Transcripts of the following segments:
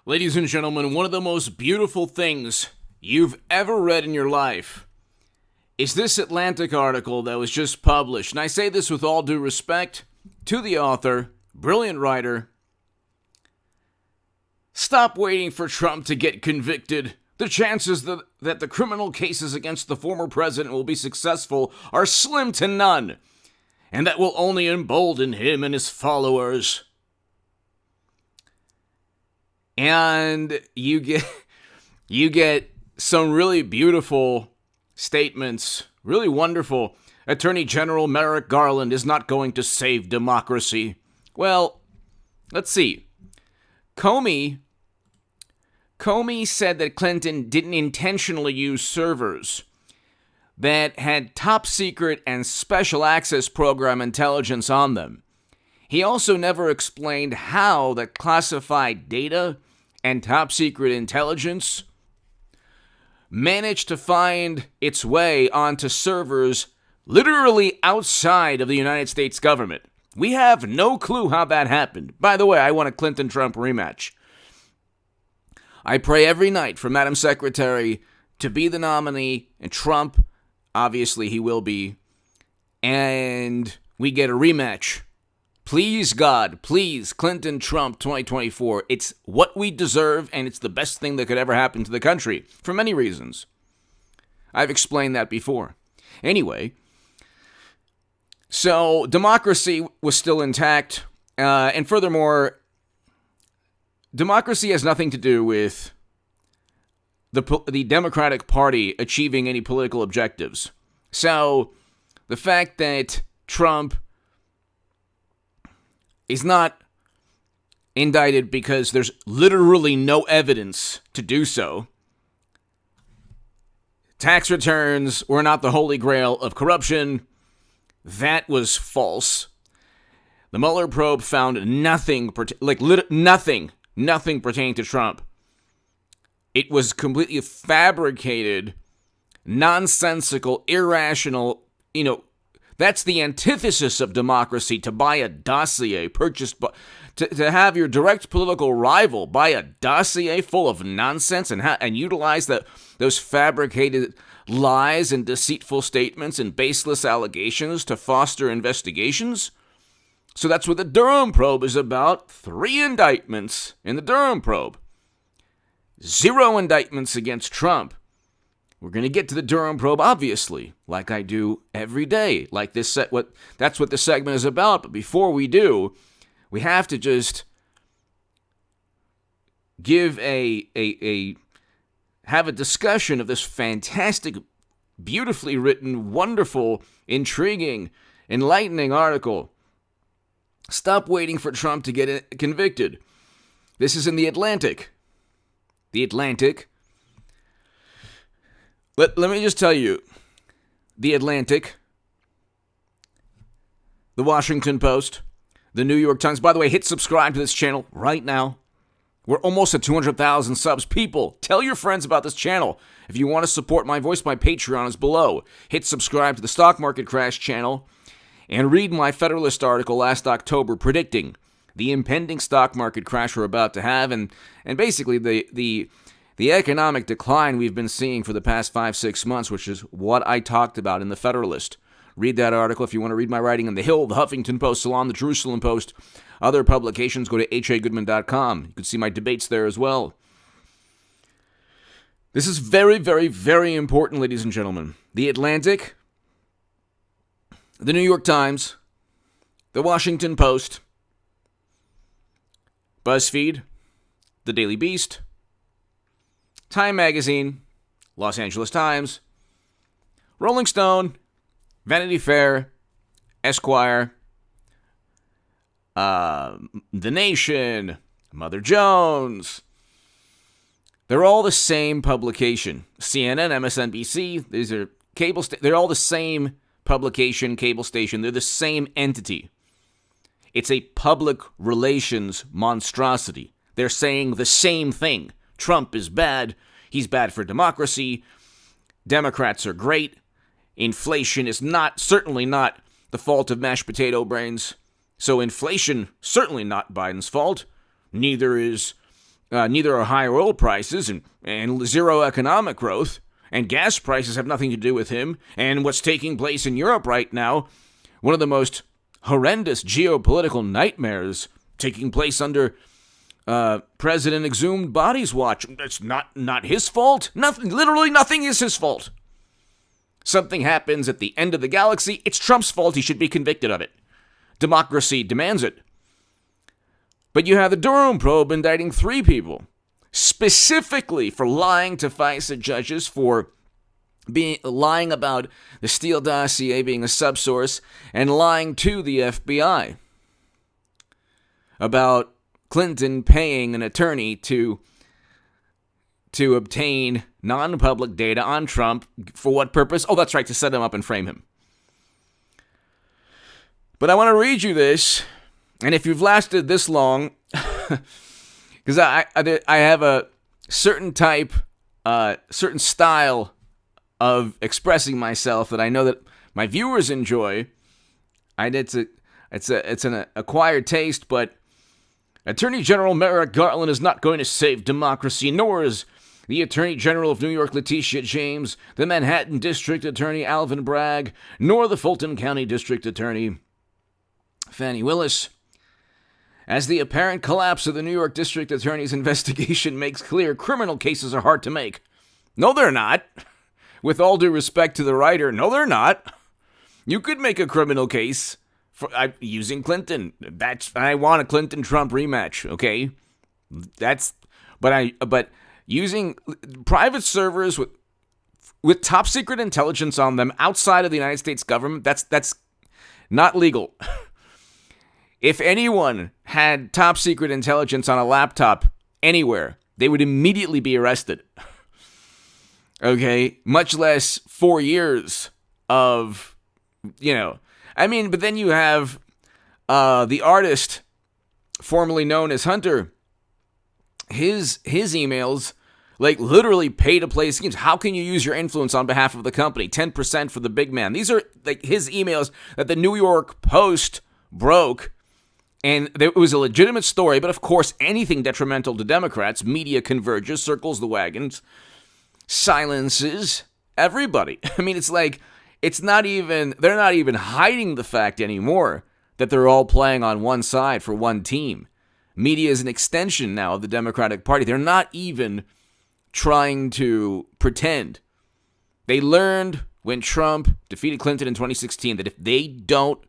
Ladies and gentlemen, one of the most beautiful things you've ever read in your life is this Atlantic article that was just published. And I say this with all due respect to the author, brilliant writer. Stop waiting for Trump to get convicted. The chances that the criminal cases against the former president will be successful are slim to none. And that will only embolden him and his followers. And you get some really beautiful statements, really wonderful. Attorney General Merrick Garland is not going to save democracy. Well, let's see. Comey said that Clinton didn't intentionally use servers that had top secret and special access program intelligence on them. He also never explained how that classified data and top secret intelligence managed to find its way onto servers literally outside of the United States government. We have no clue how that happened. By the way, I want a Clinton-Trump rematch. I pray every night for Madam Secretary to be the nominee, and Trump, obviously he will be, and we get a rematch. Please, God, please, Clinton-Trump 2024. It's what we deserve, and it's the best thing that could ever happen to the country, for many reasons. I've explained that before. Anyway, so democracy was still intact, and furthermore, democracy has nothing to do with the Democratic Party achieving any political objectives. So, the fact that Trump is not indicted because there's literally no evidence to do so. Tax returns were not the holy grail of corruption. That was false. The Mueller probe found nothing pertaining to Trump. It was completely fabricated, nonsensical, irrational, that's the antithesis of democracy, to buy a dossier purchased by, to have your direct political rival buy a dossier full of nonsense and utilize those fabricated lies and deceitful statements and baseless allegations to foster investigations. So that's what the Durham probe is about. 3 indictments in the Durham probe. 0 indictments against Trump. We're going to get to the Durham probe, obviously, like I do every day. Like that's what this segment is about. But before we do, we have to just give have a discussion of this fantastic, beautifully written, wonderful, intriguing, enlightening article. Stop waiting for Trump to get convicted. This is in The Atlantic. The Atlantic. Let me just tell you, The Atlantic, The Washington Post, The New York Times. By the way, hit subscribe to this channel right now. We're almost at 200,000 subs. People, tell your friends about this channel. If you want to support my voice, my Patreon is below. Hit subscribe to the Stock Market Crash channel and read my Federalist article last October predicting the impending stock market crash we're about to have and basically the economic decline we've been seeing for the past 5-6 months, which is what I talked about in the Federalist. Read that article if you want to read my writing in The Hill, The Huffington Post, Salon, The Jerusalem Post, other publications. Go to hagoodman.com. You can see my debates there as well. This is very, very, very important, ladies and gentlemen. The Atlantic, The New York Times, The Washington Post, BuzzFeed, The Daily Beast, Time Magazine, Los Angeles Times, Rolling Stone, Vanity Fair, Esquire, The Nation, Mother Jones. They're all the same publication. CNN, MSNBC, these are they're all the same publication, cable station. They're the same entity. It's a public relations monstrosity. They're saying the same thing. Trump is bad. He's bad for democracy. Democrats are great. Inflation is certainly not the fault of mashed potato brains. So inflation, certainly not Biden's fault. Neither is neither are high oil prices and zero economic growth, and gas prices have nothing to do with him. And what's taking place in Europe right now, one of the most horrendous geopolitical nightmares taking place under President Exhumed Bodies Watch. It's not his fault. Literally nothing is his fault. Something happens at the end of the galaxy, it's Trump's fault. He should be convicted of it. Democracy demands it. But you have the Durham probe indicting 3 people, specifically for lying to FISA judges, for lying about the Steele dossier being a subsource, and lying to the FBI about Clinton paying an attorney to obtain non-public data on Trump. For what purpose? Oh, that's right, to set him up and frame him. But I want to read you this, and if you've lasted this long, because I have a certain type, certain style of expressing myself that I know that my viewers enjoy. It's an acquired taste, but Attorney General Merrick Garland is not going to save democracy, nor is the Attorney General of New York Letitia James, the Manhattan District Attorney Alvin Bragg, nor the Fulton County District Attorney Fannie Willis. As the apparent collapse of the New York District Attorney's investigation makes clear, criminal cases are hard to make. No, they're not. With all due respect to the writer, no, they're not. You could make a criminal case for using Clinton. I want a Clinton-Trump rematch, okay? But using private servers with top secret intelligence on them outside of the United States government, that's not legal. If anyone had top secret intelligence on a laptop anywhere, they would immediately be arrested. Okay? Much less 4 years of, but then you have the artist formerly known as Hunter. His emails, literally pay-to-play schemes. How can you use your influence on behalf of the company? 10% for the big man. These are his emails that the New York Post broke. And it was a legitimate story, but of course, anything detrimental to Democrats, media converges, circles the wagons, silences everybody. I mean, they're not even hiding the fact anymore that they're all playing on one side for one team. Media is an extension now of the Democratic Party. They're not even trying to pretend. They learned when Trump defeated Clinton in 2016 that if they don't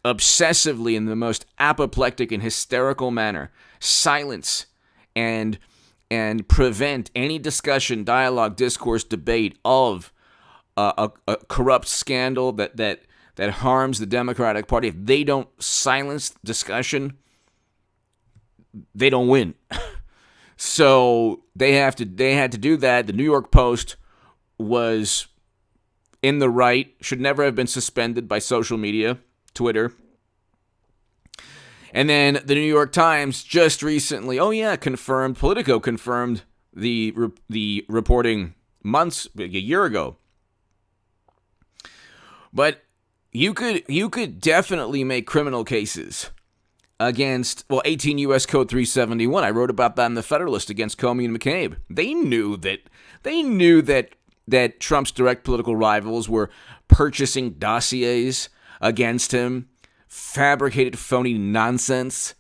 obsessively, in the most apoplectic and hysterical manner, silence and prevent any discussion, dialogue, discourse, debate of a corrupt scandal that harms the Democratic Party, if they don't silence discussion, they don't win. So they had to do that. The New York Post was in the right, should never have been suspended by social media, Twitter. And then the New York Times just recently, Politico confirmed the reporting a year ago. But you could definitely make criminal cases against 18 U.S. Code 371. I wrote about that in the Federalist against Comey and McCabe. They knew that Trump's direct political rivals were purchasing dossiers against him, fabricated phony nonsense.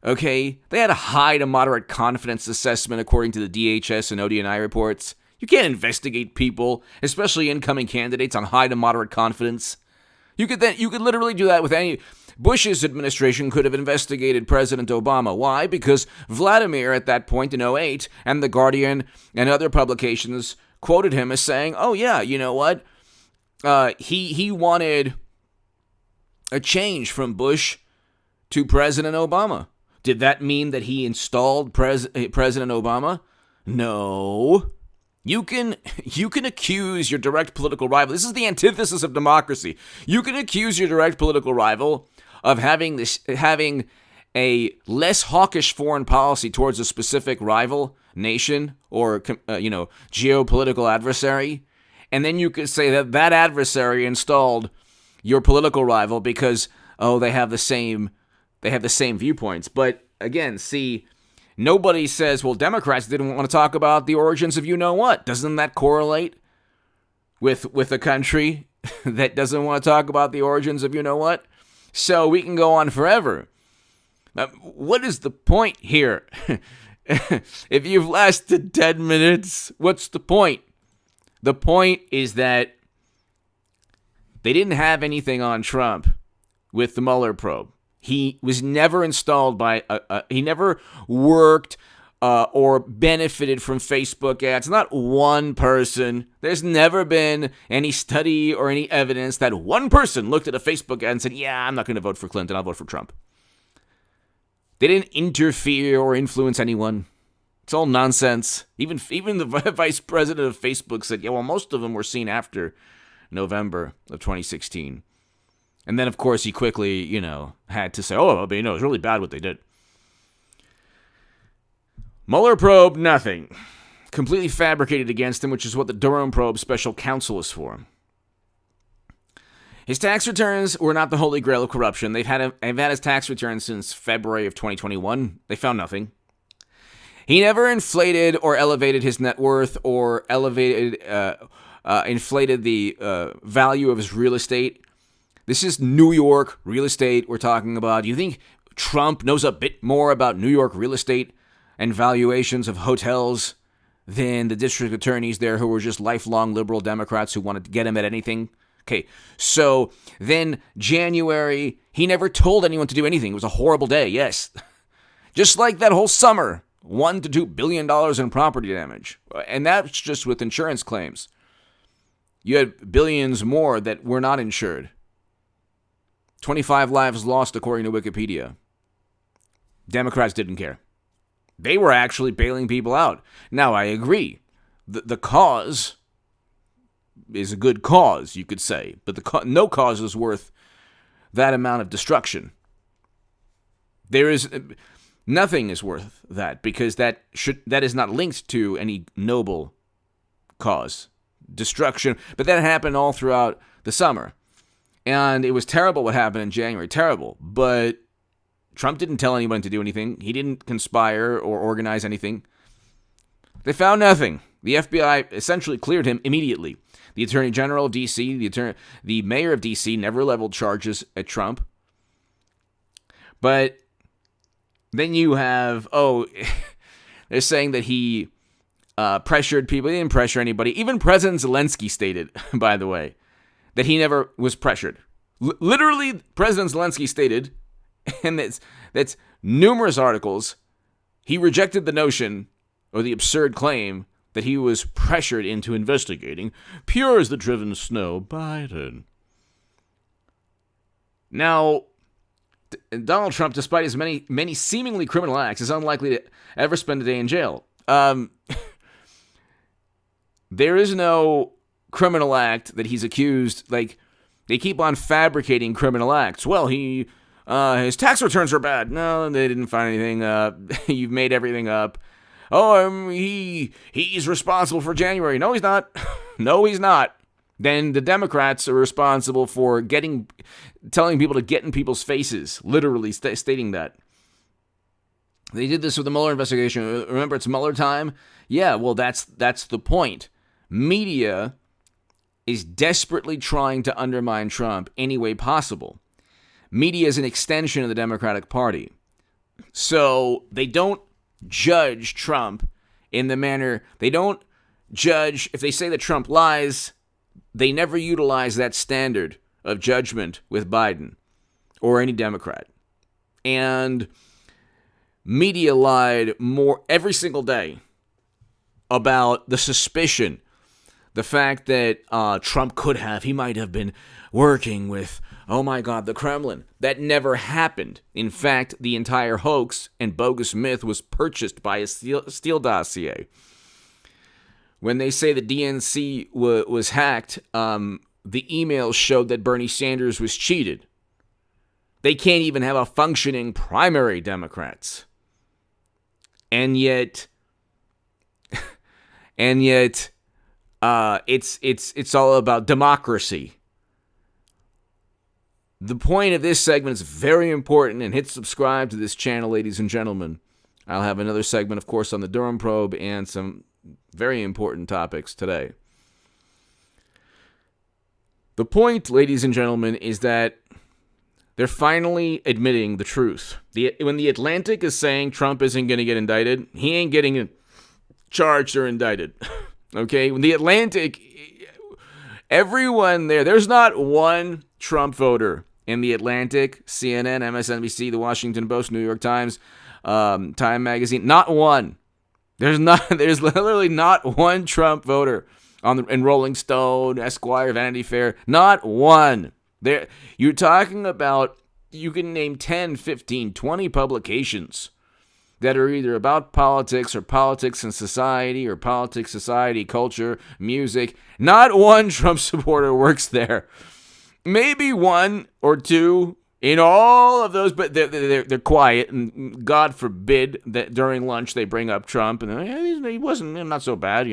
Okay? They had a high to moderate confidence assessment according to the DHS and ODNI reports. You can't investigate people, especially incoming candidates, on high to moderate confidence. You could literally do that with any. Bush's administration could have investigated President Obama. Why? Because Vladimir at that point in 2008 and The Guardian and other publications quoted him as saying, "Oh yeah, you know what? He wanted a change from Bush to President Obama." Did that mean that he installed President Obama? No. You can accuse your direct political rival. This is the antithesis of democracy. You can accuse your direct political rival of having a less hawkish foreign policy towards a specific rival nation or geopolitical adversary, and then you could say that adversary installed your political rival because they have the same viewpoints. But again, see, Nobody says, well, Democrats didn't want to talk about the origins of you-know-what. Doesn't that correlate with a country that doesn't want to talk about the origins of you-know-what? So we can go on forever. What is the point here? If you've lasted 10 minutes, what's the point? The point is that they didn't have anything on Trump with the Mueller probe. He was never installed by, he never worked or benefited from Facebook ads. Not one person. There's never been any study or any evidence that one person looked at a Facebook ad and said, yeah, I'm not going to vote for Clinton, I'll vote for Trump. They didn't interfere or influence anyone. It's all nonsense. Even the vice president of Facebook said, yeah, well, most of them were seen after November of 2016. And then, of course, he quickly, had to say, oh, but it's really bad what they did. Mueller probe, nothing. Completely fabricated against him, which is what the Durham probe special counsel is for. His tax returns were not the holy grail of corruption. They've had his tax returns since February of 2021. They found nothing. He never inflated or elevated his net worth or inflated the value of his real estate. This is New York real estate we're talking about. Do you think Trump knows a bit more about New York real estate and valuations of hotels than the district attorneys there who were just lifelong liberal Democrats who wanted to get him at anything? Okay, so then January, he never told anyone to do anything. It was a horrible day, yes. Just like that whole summer, $1 to $2 billion in property damage. And that's just with insurance claims. You had billions more that were not insured. 25 lives lost, according to Wikipedia. Democrats didn't care. They were actually bailing people out. Now, I agree. The cause is a good cause, you could say. But no cause is worth that amount of destruction. Nothing is worth that, because that is not linked to any noble cause. Destruction. But that happened all throughout the summer. And it was terrible what happened in January. Terrible. But Trump didn't tell anyone to do anything. He didn't conspire or organize anything. They found nothing. The FBI essentially cleared him immediately. The Attorney General of D.C., the Mayor of D.C. never leveled charges at Trump. But then you have, they're saying that he pressured people. He didn't pressure anybody. Even President Zelensky stated, by the way, that he never was pressured. Literally, President Zelensky stated, and that's numerous articles, he rejected the notion or the absurd claim that he was pressured into investigating pure as the driven snow Biden. Now, Donald Trump, despite his many seemingly criminal acts, is unlikely to ever spend a day in jail. There is no criminal act that he's accused. Like, they keep on fabricating criminal acts. Well, his tax returns are bad. No, they didn't find anything. You've made everything up. He's responsible for January. No, he's not. No, he's not. Then the Democrats are responsible for telling people to get in people's faces, literally stating that. They did this with the Mueller investigation. Remember, it's Mueller time? Yeah, well, that's the point. Media is desperately trying to undermine Trump any way possible. Media is an extension of the Democratic Party. So they don't judge Trump in the manner, they don't judge, if they say that Trump lies, they never utilize that standard of judgment with Biden or any Democrat. And media lied more every single day about the suspicion, the fact that Trump he might have been working with, oh my God, the Kremlin. That never happened. In fact, the entire hoax and bogus myth was purchased by a Steele dossier. When they say the DNC was hacked, the emails showed that Bernie Sanders was cheated. They can't even have a functioning primary, Democrats. And yet, it's all about democracy. The point of this segment is very important, and hit subscribe to this channel, ladies and gentlemen. I'll have another segment, of course, on the Durham probe and some very important topics today. The point, ladies and gentlemen, is that they're finally admitting the truth. When the Atlantic is saying Trump isn't going to get indicted, he ain't getting charged or indicted. Okay? When the Atlantic, everyone there's not one Trump voter in the Atlantic, CNN, MSNBC, The Washington Post, New York Times, Time Magazine. Not one. There's literally not one Trump voter in Rolling Stone, Esquire, Vanity Fair. Not one. You're talking about, you can name 10, 15, 20 publications that are either about politics or politics and society or politics, society, culture, music. Not one Trump supporter works there. Maybe one or two in all of those, but they're quiet, and God forbid that during lunch they bring up Trump, and he wasn't not so bad,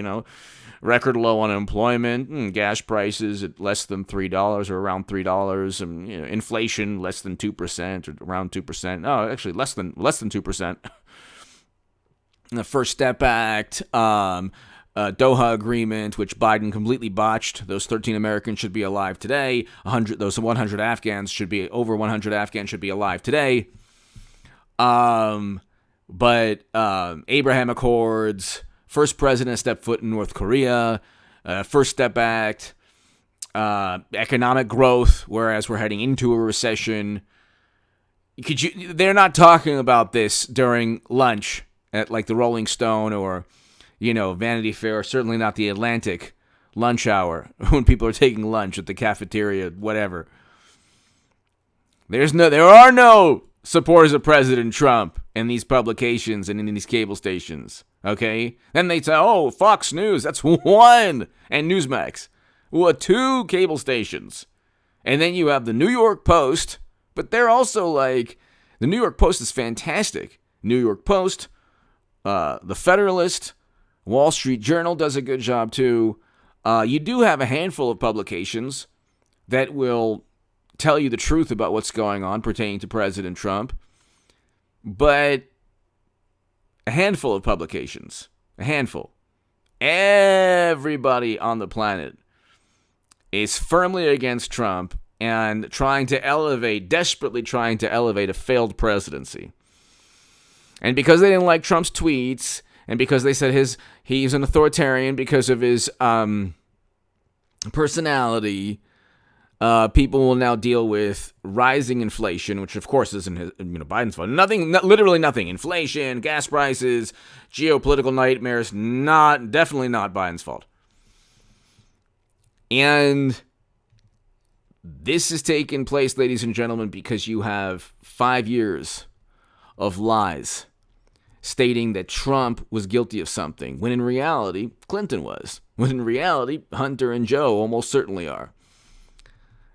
record low unemployment, gas prices at less than $3 or around $3, and inflation less than 2% or around 2%. No, actually less than 2%. The First Step Act, Doha Agreement, which Biden completely botched. Those 13 Americans should be alive today. 100 Afghans should be alive today. But Abraham Accords, first president stepped foot in North Korea, First Step Act, economic growth, whereas we're heading into a recession. They're not talking about this during lunch at like the Rolling Stone or Vanity Fair, certainly not the Atlantic lunch hour when people are taking lunch at the cafeteria, whatever. There are no supporters of President Trump in these publications and in these cable stations, okay? Then they say, oh, Fox News, that's one, and Newsmax. Well, 2 cable stations. And then you have the New York Post, but they're also like, the New York Post is fantastic. New York Post, the Federalist, Wall Street Journal does a good job too. You do have a handful of publications that will tell you the truth about what's going on pertaining to President Trump. But a handful of publications, a handful. Everybody on the planet is firmly against Trump and desperately trying to elevate a failed presidency. And because they didn't like Trump's tweets, and because they said he's an authoritarian because of his personality, people will now deal with rising inflation, which of course isn't Biden's fault. Literally nothing. Inflation, gas prices, geopolitical nightmares, definitely not Biden's fault. And this has taken place, ladies and gentlemen, because you have 5 years of lies stating that Trump was guilty of something, when in reality, Clinton was. When in reality, Hunter and Joe almost certainly are.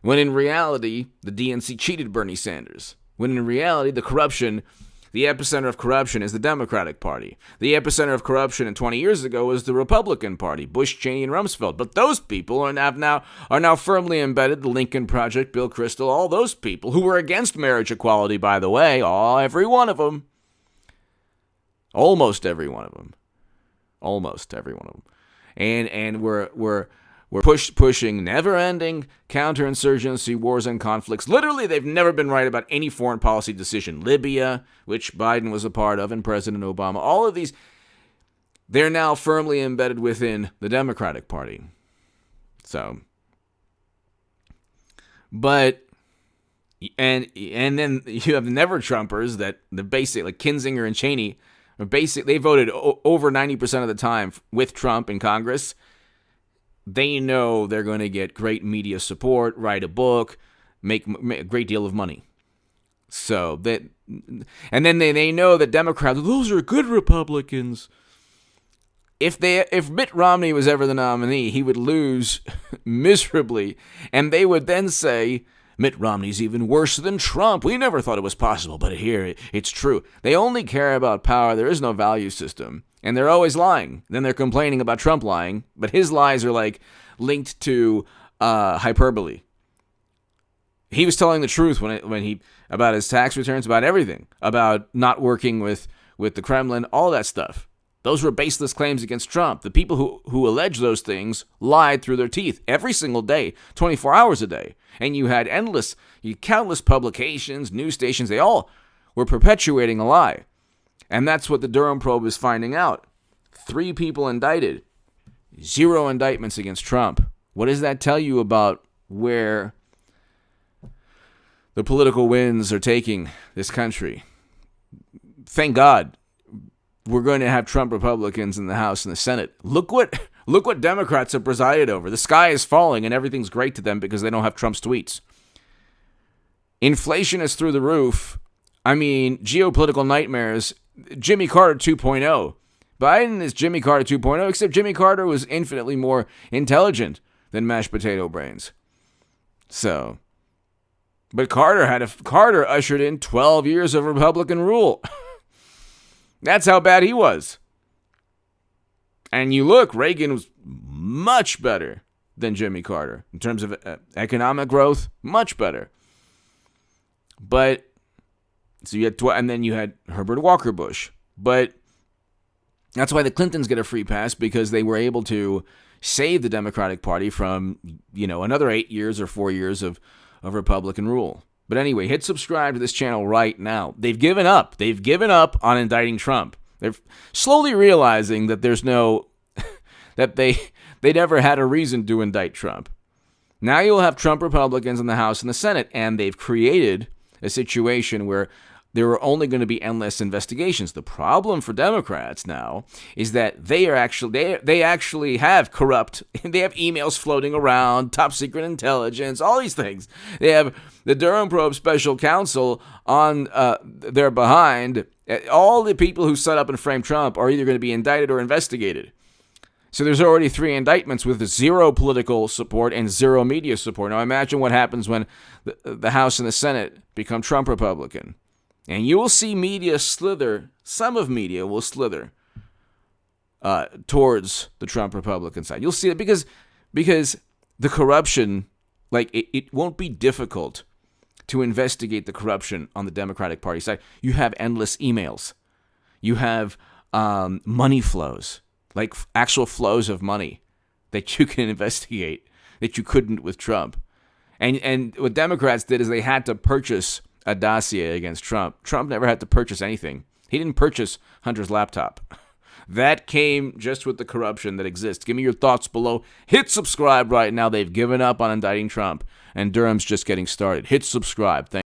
When in reality, the DNC cheated Bernie Sanders. When in reality, the epicenter of corruption is the Democratic Party. The epicenter of corruption 20 years ago was the Republican Party, Bush, Cheney, and Rumsfeld. But those people are now firmly embedded, the Lincoln Project, Bill Kristol, all those people who were against marriage equality, by the way, every one of them. Almost every one of them. And we're pushing never-ending counterinsurgency wars and conflicts. Literally, they've never been right about any foreign policy decision. Libya, which Biden was a part of, and President Obama. All of these, they're now firmly embedded within the Democratic Party. So, and then you have the never-Trumpers that like Kinzinger and Cheney. They voted over 90% of the time with Trump in Congress. They know they're going to get great media support, write a book, make a great deal of money. And then they know that Democrats, those are good Republicans. If Mitt Romney was ever the nominee, he would lose miserably, and they would then say, Mitt Romney's even worse than Trump. We never thought it was possible, but here it's true. They only care about power. There is no value system. And they're always lying. Then they're complaining about Trump lying, but his lies are like linked to hyperbole. He was telling the truth when he about his tax returns, about everything, about not working with with the Kremlin, all that stuff. Those were baseless claims against Trump. The people who alleged those things lied through their teeth every single day, 24 hours a day. And you had countless publications, news stations, they all were perpetuating a lie. And that's what the Durham probe is finding out. 3 people indicted, 0 indictments against Trump. What does that tell you about where the political winds are taking this country? Thank God we're going to have Trump Republicans in the House and the Senate. Look what Democrats have presided over. The sky is falling and everything's great to them because they don't have Trump's tweets. Inflation is through the roof. I mean, geopolitical nightmares. Jimmy Carter 2.0. Biden is Jimmy Carter 2.0, except Jimmy Carter was infinitely more intelligent than mashed potato brains. So, but Carter ushered in 12 years of Republican rule. That's how bad he was. And you look, Reagan was much better than Jimmy Carter in terms of economic growth, much better. But so you had, and then you had Herbert Walker Bush. But that's why the Clintons get a free pass, because they were able to save the Democratic Party from, another 8 years or 4 years of Republican rule. But anyway, hit subscribe to this channel right now. They've given up. They've given up on indicting Trump. They're slowly realizing that there's no, that they never had a reason to indict Trump. Now you'll have Trump Republicans in the House and the Senate, and they've created a situation where there are only going to be endless investigations. The problem for Democrats now is that they actually have corrupt, they have emails floating around, top secret intelligence, all these things. They have the Durham probe special counsel on their behind. All the people who set up and framed Trump are either going to be indicted or investigated. So there's already 3 indictments with 0 political support and 0 media support. Now imagine what happens when the House and the Senate become Trump Republican. And you will see media slither, some of media will slither towards the Trump Republican side. You'll see it because the corruption, it won't be difficult to investigate the corruption on the Democratic Party side. You have endless emails. You have money flows, like actual flows of money that you can investigate that you couldn't with Trump. And what Democrats did is they had to purchase a dossier against Trump. Trump never had to purchase anything. He didn't purchase Hunter's laptop. That came just with the corruption that exists. Give me your thoughts below. Hit subscribe right now. They've given up on indicting Trump, and Durham's just getting started. Hit subscribe. Thank